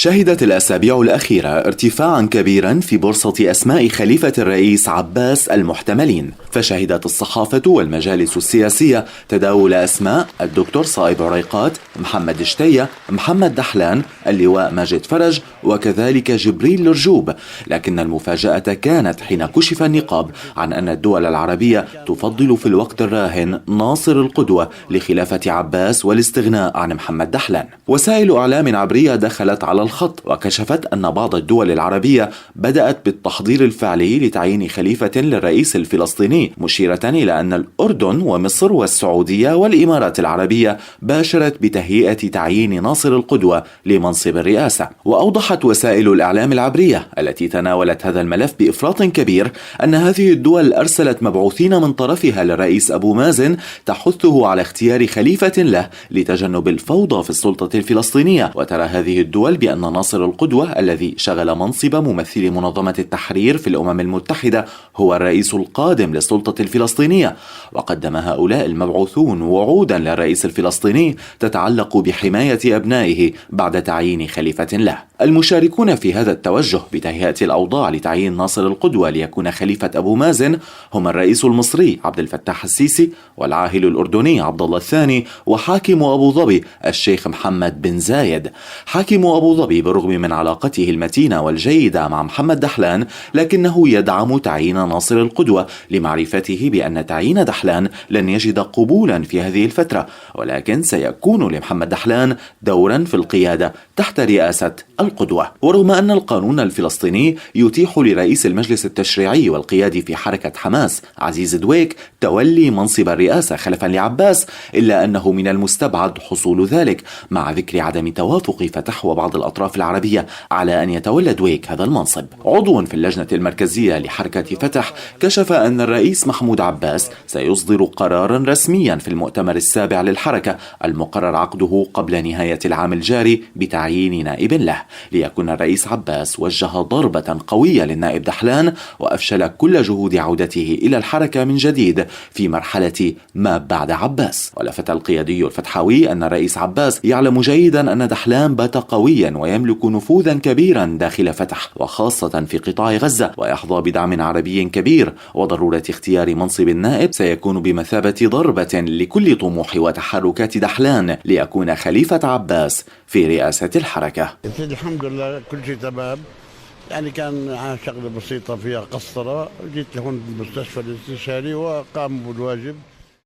شهدت الأسابيع الأخيرة ارتفاعا كبيرا في بورصة أسماء خليفة الرئيس عباس المحتملين، فشهدت الصحافة والمجالس السياسية تداول أسماء الدكتور صائب عريقات، محمد شتية، محمد دحلان، اللواء ماجد فرج، وكذلك جبريل لرجوب. لكن المفاجأة كانت حين كشف النقاب عن أن الدول العربية تفضل في الوقت الراهن ناصر القدوة لخلافة عباس والاستغناء عن محمد دحلان. وسائل إعلام عبرية دخلت على الخط وكشفت أن بعض الدول العربية بدأت بالتحضير الفعلي لتعيين خليفة للرئيس الفلسطيني، مشيرة إلى أن الأردن ومصر والسعودية والإمارات العربية باشرت بتهيئة تعيين ناصر القدوة لمنصب الرئاسة. وأوضحت وسائل الإعلام العبرية التي تناولت هذا الملف بإفراط كبير أن هذه الدول أرسلت مبعوثين من طرفها للرئيس أبو مازن تحثه على اختيار خليفة له لتجنب الفوضى في السلطة الفلسطينية. وترى هذه الدول بأن ناصر القدوة الذي شغل منصب ممثل منظمة التحرير في الأمم المتحدة هو الرئيس القادم للسلطة الفلسطينية. وقدم هؤلاء المبعوثون وعودا للرئيس الفلسطيني تتعلق بحماية أبنائه بعد تعيين خليفة له. المشاركون في هذا التوجه بتهيئة الأوضاع لتعيين ناصر القدوة ليكون خليفة أبو مازن هم الرئيس المصري عبد الفتاح السيسي، والعاهل الأردني عبد الله الثاني، وحاكم أبو ظبي الشيخ محمد بن زايد. حاكم أبو ظبي بالرغم من علاقته المتينة والجيدة مع محمد دحلان لكنه يدعم تعيين ناصر القدوة لمعرفته بأن تعيين دحلان لن يجد قبولا في هذه الفترة، ولكن سيكون لمحمد دحلان دورا في القيادة تحت رئاسة القدوة. ورغم أن القانون الفلسطيني يتيح لرئيس المجلس التشريعي والقيادي في حركة حماس عزيز دويك تولي منصب الرئاسة خلفا لعباس، إلا أنه من المستبعد حصول ذلك مع ذكر عدم توافق فتح وبعض الأطراف العربية على أن يتولى دويك هذا المنصب. عضو في اللجنة المركزية لحركة فتح كشف أن الرئيس محمود عباس سيصدر قرارا رسميا في المؤتمر السابع للحركة المقرر عقده قبل نهاية العام الجاري بتعيين نائب له، ليكون الرئيس عباس وجه ضربة قوية للنائب دحلان وأفشل كل جهود عودته إلى الحركة من جديد في مرحلة ما بعد عباس. ولفت القيادي الفتحاوي أن الرئيس عباس يعلم جيدا أن دحلان بات قويا ويملك نفوذا كبيرا داخل فتح وخاصة في قطاع غزة، ويحظى بدعم عربي كبير، وضرورة اختيار منصب النائب سيكون بمثابة ضربة لكل طموح وتحركات دحلان ليكون خليفة عباس في رئاسة الحركة. الحمد لله كل شيء تمام، يعني كان شغلة بسيطة فيها قسطرة، جيت لهون بالمستشفى الاستشاري وقاموا بالواجب.